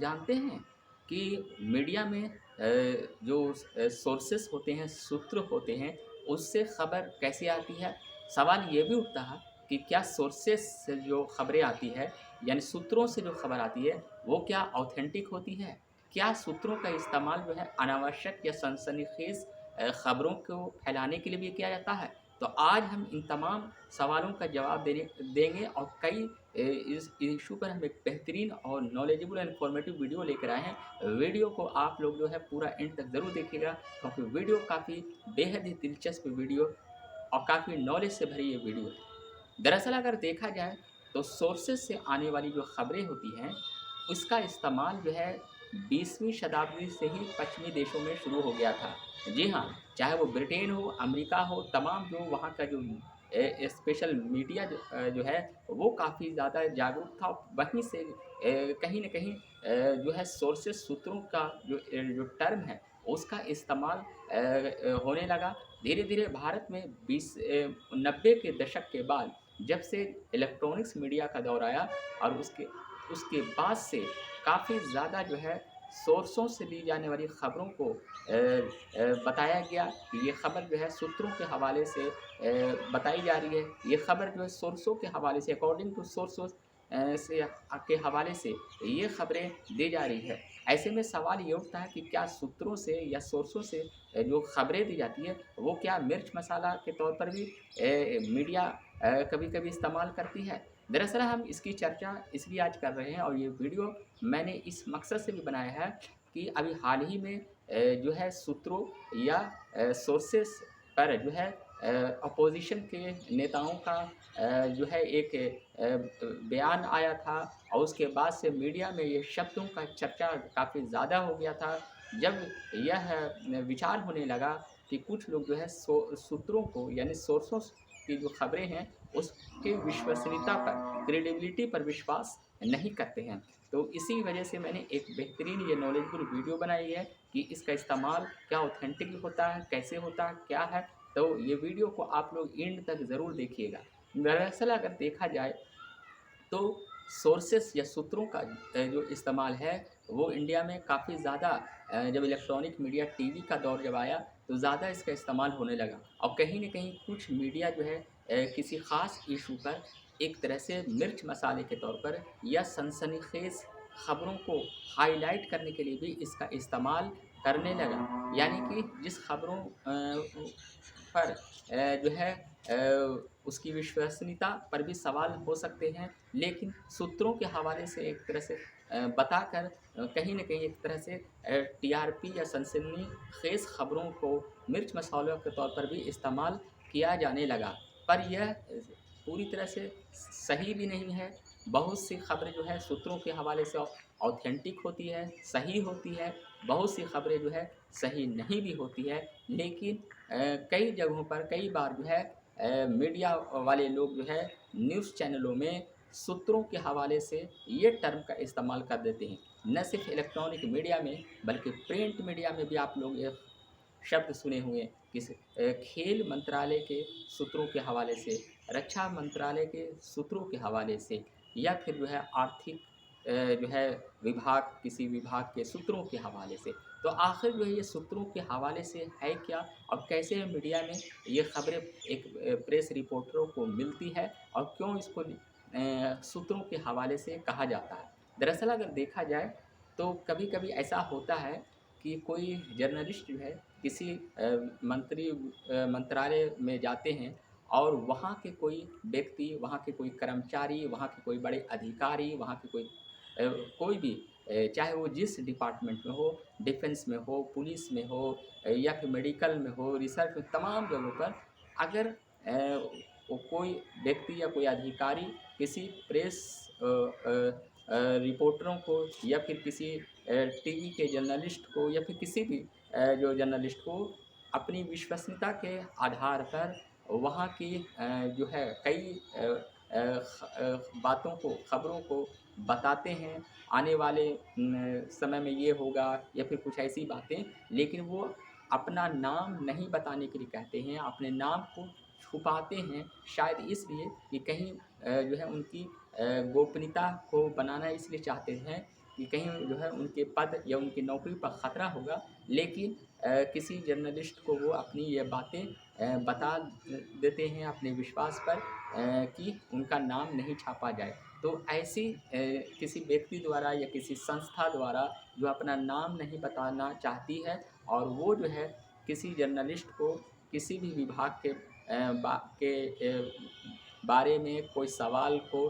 जानते हैं कि मीडिया में जो सोर्सेस होते हैं, सूत्र होते हैं, उससे खबर कैसे आती है? सवाल ये भी उठता है कि क्या सोर्सेस से जो खबरें आती है, यानी सूत्रों से जो खबर आती है, वो क्या ऑथेंटिक होती है? क्या सूत्रों का इस्तेमाल जो है अनावश्यक या सनसनीखेज़ खबरों को फैलाने के लिए भी किया जाता है? तो आज हम इन तमाम सवालों का जवाब देंगे और कई इस इश्यू पर हम एक बेहतरीन और नॉलेजेबल एंड इन्फॉर्मेटिव वीडियो लेकर आए हैं। वीडियो को आप लोग जो है पूरा एंड तक ज़रूर देखिएगा, क्योंकि वीडियो काफ़ी बेहद ही दिलचस्प वीडियो और काफ़ी नॉलेज से भरी ये वीडियो है। दरअसल अगर देखा जाए तो सोर्सेस से आने वाली जो खबरें होती हैं, उसका इस्तेमाल जो है 20वीं शताब्दी से ही पश्चिमी देशों में शुरू हो गया था। जी हाँ, चाहे वो ब्रिटेन हो, अमेरिका हो, तमाम जो वहाँ का जो स्पेशल मीडिया जो है वो काफ़ी ज़्यादा जागरूक था। वहीं से कहीं न कहीं जो है सोर्सेस सूत्रों का जो टर्म है उसका इस्तेमाल होने लगा। धीरे-धीरे भारत में 90 के दशक के बाद जब से इलेक्ट्रॉनिक्स मीडिया का दौर आया और उसके उसके बाद से काफ़ी ज़्यादा जो है सोर्सों से ली जाने वाली ख़बरों को बताया गया कि ये ख़बर जो है सूत्रों के हवाले से बताई जा रही है। ये ख़बर जो है सोर्सों के हवाले से अकॉर्डिंग टू सोर्सेस के हवाले से ये ख़बरें दी जा रही है। ऐसे में सवाल ये उठता है कि क्या सूत्रों से या सोर्सों से जो ख़बरें दी जाती है, वो क्या मिर्च मसाला के तौर पर भी मीडिया कभी-कभी इस्तेमाल करती है? दरअसल हम इसकी चर्चा इसलिए आज कर रहे हैं और ये वीडियो मैंने इस मकसद से भी बनाया है कि अभी हाल ही में जो है सूत्रों या सोर्सेस पर जो है अपोज़िशन के नेताओं का जो है एक बयान आया था और उसके बाद से मीडिया में ये शब्दों का चर्चा काफ़ी ज़्यादा हो गया था। जब यह विचार होने लगा कि कुछ लोग जो है सूत्रों को यानी सोर्सों की जो खबरें हैं उसकी विश्वसनीयता पर, क्रेडिबिलिटी पर विश्वास नहीं करते हैं। तो इसी वजह से मैंने एक बेहतरीन ये नॉलेजेबल वीडियो बनाई है कि इसका इस्तेमाल क्या ऑथेंटिक होता है, कैसे होता है, क्या है? तो ये वीडियो को आप लोग एंड तक ज़रूर देखिएगा। दरअसल अगर देखा जाए तो सोर्सेस या सूत्रों का जो इस्तेमाल है वो इंडिया में काफ़ी ज़्यादा जब इलेक्ट्रॉनिक मीडिया टीवी का दौर जब आया तो ज़्यादा इसका इस्तेमाल होने लगा और कहीं न कहीं कुछ मीडिया जो है किसी ख़ास इशू पर एक तरह से मिर्च मसाले के तौर पर या सनसनीखेज़ ख़बरों को हाइलाइट करने के लिए भी इसका इस्तेमाल करने लगा। यानी कि जिस ख़बरों पर जो है उसकी विश्वसनीयता पर भी सवाल हो सकते हैं, लेकिन सूत्रों के हवाले से एक तरह से बताकर कहीं न कहीं एक तरह से टीआरपी या सनसनीखेज़ खबरों को मिर्च मसालों के तौर पर भी इस्तेमाल किया जाने लगा। पर यह पूरी तरह से सही भी नहीं है। बहुत सी खबरें जो है सूत्रों के हवाले से ऑथेंटिक होती है, सही होती है, बहुत सी खबरें जो है सही नहीं भी होती है। लेकिन कई जगहों पर कई बार जो है मीडिया वाले लोग जो है न्यूज़ चैनलों में सूत्रों के हवाले से ये टर्म का इस्तेमाल कर देते हैं। न सिर्फ इलेक्ट्रॉनिक मीडिया में बल्कि प्रिंट मीडिया में भी आप लोग ये शब्द सुने हुए खेल मंत्रालय के सूत्रों के हवाले से, रक्षा मंत्रालय के सूत्रों के हवाले से या फिर जो है आर्थिक जो है किसी विभाग के सूत्रों के हवाले से। तो आखिर जो है ये सूत्रों के हवाले से है क्या और कैसे मीडिया में ये खबरें एक प्रेस रिपोर्टरों को मिलती है और क्यों इसको सूत्रों के हवाले से कहा जाता है? दरअसल अगर देखा जाए तो कभी-कभी ऐसा होता है कि कोई जर्नलिस्ट जो है किसी मंत्रालय में जाते हैं और वहाँ के कोई व्यक्ति, वहाँ के कोई कर्मचारी, वहाँ के कोई बड़े अधिकारी, वहाँ के कोई भी चाहे वो जिस डिपार्टमेंट में हो, डिफेंस में हो, पुलिस में हो या फिर मेडिकल में हो, रिसर्च में, तमाम जगहों पर अगर वो कोई व्यक्ति या कोई अधिकारी किसी प्रेस रिपोर्टरों को या फिर किसी टीवी के जर्नलिस्ट को या फिर किसी भी जो जर्नलिस्ट को अपनी विश्वसनीयता के आधार पर वहाँ की जो है कई बातों को, खबरों को बताते हैं, आने वाले समय में ये होगा या फिर कुछ ऐसी बातें, लेकिन वो अपना नाम नहीं बताने के लिए कहते हैं, अपने नाम को छुपाते हैं, शायद इसलिए कि कहीं जो है उनकी गोपनीयता को बनाना इसलिए चाहते हैं कि कहीं जो है उनके पद या उनकी नौकरी पर ख़तरा होगा, लेकिन किसी जर्नलिस्ट को वो अपनी ये बातें बता देते हैं अपने विश्वास पर कि उनका नाम नहीं छापा जाए। तो ऐसी किसी व्यक्ति द्वारा या किसी संस्था द्वारा जो अपना नाम नहीं बताना चाहती है और वो जो है किसी जर्नलिस्ट को किसी भी विभाग के बारे में कोई सवाल को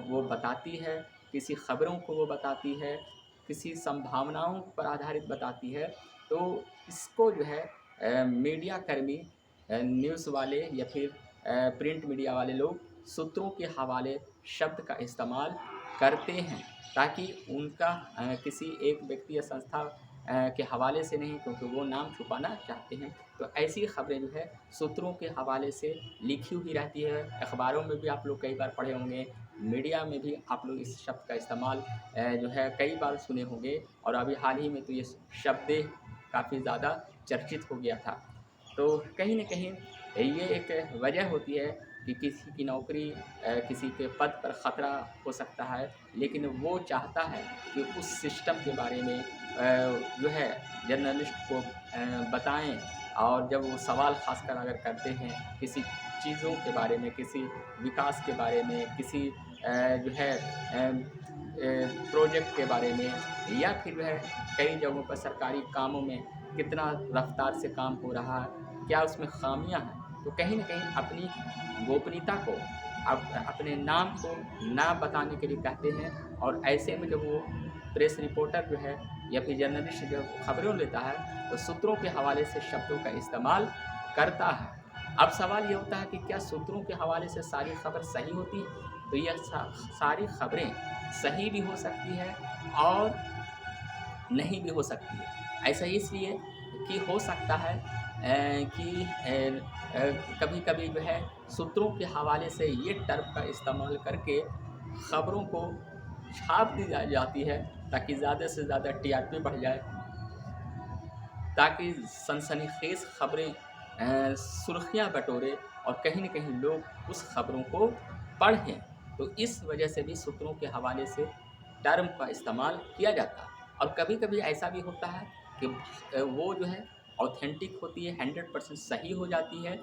वो बताती है, किसी खबरों को वो बताती है, किसी संभावनाओं पर आधारित बताती है, तो इसको जो है मीडिया कर्मी, न्यूज़ वाले या फिर प्रिंट मीडिया वाले लोग सूत्रों के हवाले शब्द का इस्तेमाल करते हैं, ताकि उनका किसी एक व्यक्ति या संस्था के हवाले से नहीं, क्योंकि वो नाम छुपाना चाहते हैं। तो ऐसी खबरें जो है सूत्रों के हवाले से लिखी हुई रहती है। अखबारों में भी आप लोग कई बार पढ़े होंगे, मीडिया में भी आप लोग इस शब्द का इस्तेमाल जो है कई बार सुने होंगे, और अभी हाल ही में तो ये शब्द काफ़ी ज़्यादा चर्चित हो गया था। तो कहीं न कहीं ये एक वजह होती है कि किसी की नौकरी किसी के पद पर ख़तरा हो सकता है, लेकिन वो चाहता है कि उस सिस्टम के बारे में जो है जर्नलिस्ट को बताएँ, और जब वो सवाल ख़ासकर अगर करते हैं किसी चीज़ों के बारे में, किसी विकास के बारे में, किसी जो है प्रोजेक्ट के बारे में, या फिर जो है कई जगहों पर सरकारी कामों में कितना रफ़्तार से काम हो रहा है, क्या उसमें ख़ामियाँ हैं, तो कहीं न कहीं अपनी गोपनीयता को, अपने नाम को ना बताने के लिए कहते हैं। और ऐसे में जब वो प्रेस रिपोर्टर जो है या फिर जर्नलिस्ट जब खबरें लेता है, तो सूत्रों के हवाले से शब्दों का इस्तेमाल करता है। अब सवाल ये होता है कि क्या सूत्रों के हवाले से सारी खबर सही होती है? तो यह सारी खबरें सही भी हो सकती है और नहीं भी हो सकती है। ऐसा इसलिए कि हो सकता है कि कभी-कभी जो है सूत्रों के हवाले से ये टर्म का इस्तेमाल करके खबरों को छाप दी जाती है, ताकि ज़्यादा से ज़्यादा टीआरपी बढ़ जाए, ताकि सनसनीखेज़ खबरें सुर्खियाँ बटोरे और कहीं न कहीं लोग उस खबरों को पढ़ें। तो इस वजह से भी सूत्रों के हवाले से टर्म का इस्तेमाल किया जाता है। और कभी-कभी ऐसा भी होता है कि वो जो है ऑथेंटिक होती है, 100% सही हो जाती है,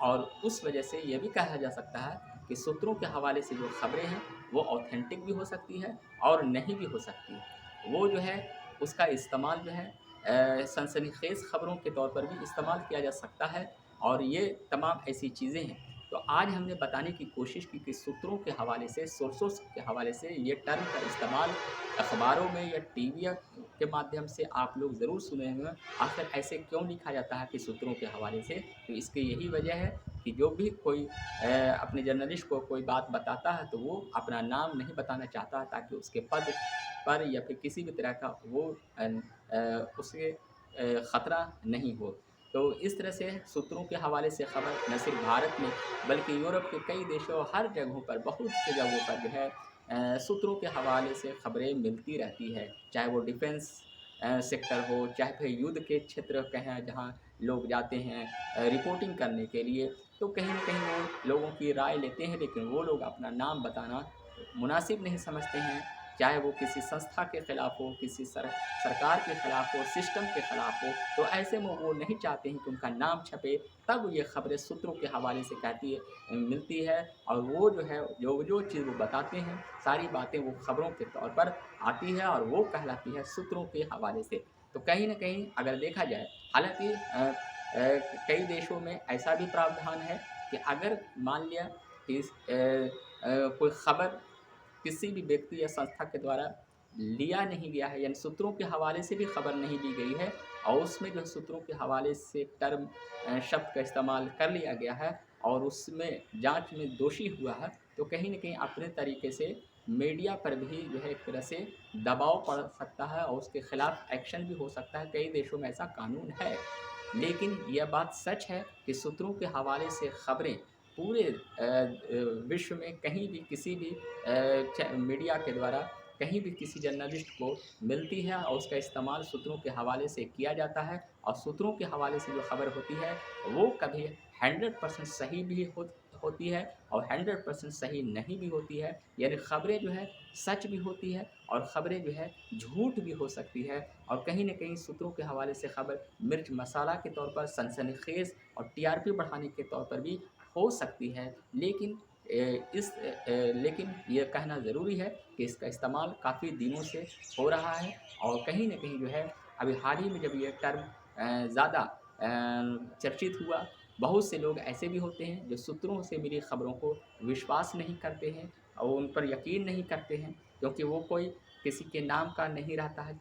और उस वजह से ये भी कहा जा सकता है कि सूत्रों के हवाले से जो खबरें हैं वो ऑथेंटिक भी हो सकती है और नहीं भी हो सकती है। वो जो है उसका इस्तेमाल जो है सनसनीखेज़ खबरों के तौर पर भी इस्तेमाल किया जा सकता है, और ये तमाम ऐसी चीज़ें हैं। तो आज हमने बताने की कोशिश की कि सूत्रों के हवाले से, सोर्सेस के हवाले से ये टर्म का इस्तेमाल अखबारों में या टीवी के माध्यम से आप लोग ज़रूर सुने होंगे। आखिर ऐसे क्यों लिखा जाता है कि सूत्रों के हवाले से? तो इसकी यही वजह है कि जो भी कोई अपने जर्नलिस्ट को कोई बात बताता है, तो वो अपना नाम नहीं बताना चाहता, ताकि उसके पद पर या फिर किसी भी तरह का वो उसे ख़तरा नहीं हो। तो इस तरह से सूत्रों के हवाले से खबर न सिर्फ भारत में, बल्कि यूरोप के कई देशों, हर जगहों पर, बहुत से जगहों पर जो है सूत्रों के हवाले से खबरें मिलती रहती है। चाहे वो डिफेंस सेक्टर हो, चाहे फिर युद्ध के क्षेत्र कहें जहाँ लोग जाते हैं रिपोर्टिंग करने के लिए, तो कहीं न कहीं वो लोगों की राय लेते हैं, लेकिन वो लोग अपना नाम बताना मुनासिब नहीं समझते हैं। चाहे वो किसी संस्था के खिलाफ हो, किसी सरकार के खिलाफ हो, सिस्टम के खिलाफ हो, तो ऐसे में वो नहीं चाहते हैं कि उनका नाम छपे। तब ये खबरें सूत्रों के हवाले से मिलती है, और वो जो है जो चीज़ वो बताते हैं, सारी बातें वो खबरों के तौर पर आती है और वो कहलाती है सूत्रों के हवाले से। तो कहीं न कहीं अगर देखा जाए, हालाँकि कई देशों में ऐसा भी प्रावधान है कि अगर मान लिया कि कोई खबर किसी भी व्यक्ति या संस्था के द्वारा लिया नहीं गया है, यानी सूत्रों के हवाले से भी खबर नहीं ली गई है, और उसमें जो है सूत्रों के हवाले से टर्म शब्द का इस्तेमाल कर लिया गया है, और उसमें जांच में दोषी हुआ है, तो कहीं न कहीं अपने तरीके से मीडिया पर भी जो है एक तरह से दबाव पड़ सकता है, और उसके खिलाफ एक्शन भी हो सकता है। कई देशों में ऐसा कानून है। लेकिन यह बात सच है कि सूत्रों के हवाले से खबरें पूरे विश्व में कहीं भी किसी भी मीडिया के द्वारा कहीं भी किसी जर्नलिस्ट को मिलती है, और उसका इस्तेमाल सूत्रों के हवाले से किया जाता है, और सूत्रों के हवाले से जो खबर होती है वो कभी 100% सही भी होती है और 100% सही नहीं भी होती है। यानी खबरें जो है सच भी होती है और खबरें जो है झूठ भी हो सकती है और कहीं न कहीं सूत्रों के हवाले से खबर मिर्च मसाला के तौर पर सनसनीखेज़ और टीआरपी बढ़ाने के तौर पर भी हो सकती है। लेकिन लेकिन ये कहना ज़रूरी है कि इसका इस्तेमाल काफ़ी दिनों से हो रहा है और कहीं न कहीं जो है अभी हाल ही में जब ये टर्म ज़्यादा चर्चित हुआ, बहुत से लोग ऐसे भी होते हैं जो सूत्रों से मिली खबरों को विश्वास नहीं करते हैं और उन पर यकीन नहीं करते हैं क्योंकि वो कोई किसी के नाम का नहीं रहता है,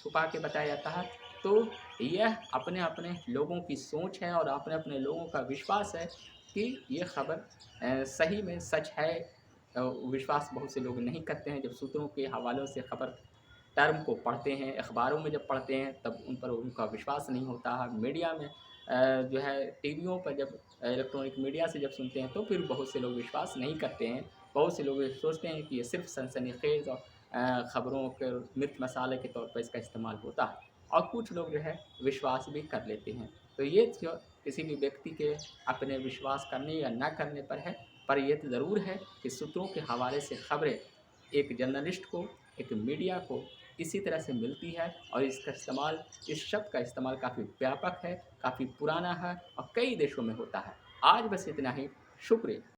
छुपा के बताया जाता है। तो यह अपने-अपने लोगों की सोच है और अपने-अपने लोगों का विश्वास है कि ये खबर सही में सच है। विश्वास बहुत से लोग नहीं करते हैं जब सूत्रों के हवालों से खबर टर्म को पढ़ते हैं, अखबारों में जब पढ़ते हैं तब उन पर उनका विश्वास नहीं होता है। मीडिया में जो है टीवियों पर जब इलेक्ट्रॉनिक मीडिया से जब सुनते हैं तो फिर बहुत से लोग विश्वास नहीं करते हैं। बहुत से लोग ये सोचते हैं कि ये सिर्फ़ सनसनीखेज़ और खबरों के मिर्च मसाले के तौर पर इसका इस्तेमाल होता है और कुछ लोग जो है विश्वास भी कर लेते हैं। तो ये जो किसी भी व्यक्ति के अपने विश्वास करने या ना करने पर है, पर ये तो ज़रूर है कि सूत्रों के हवाले से खबरें एक जर्नलिस्ट को, एक मीडिया को इसी तरह से मिलती है और इसका इस्तेमाल इस शब्द का इस्तेमाल काफ़ी व्यापक है, काफ़ी पुराना है और कई देशों में होता है। आज बस इतना ही, शुक्रिया।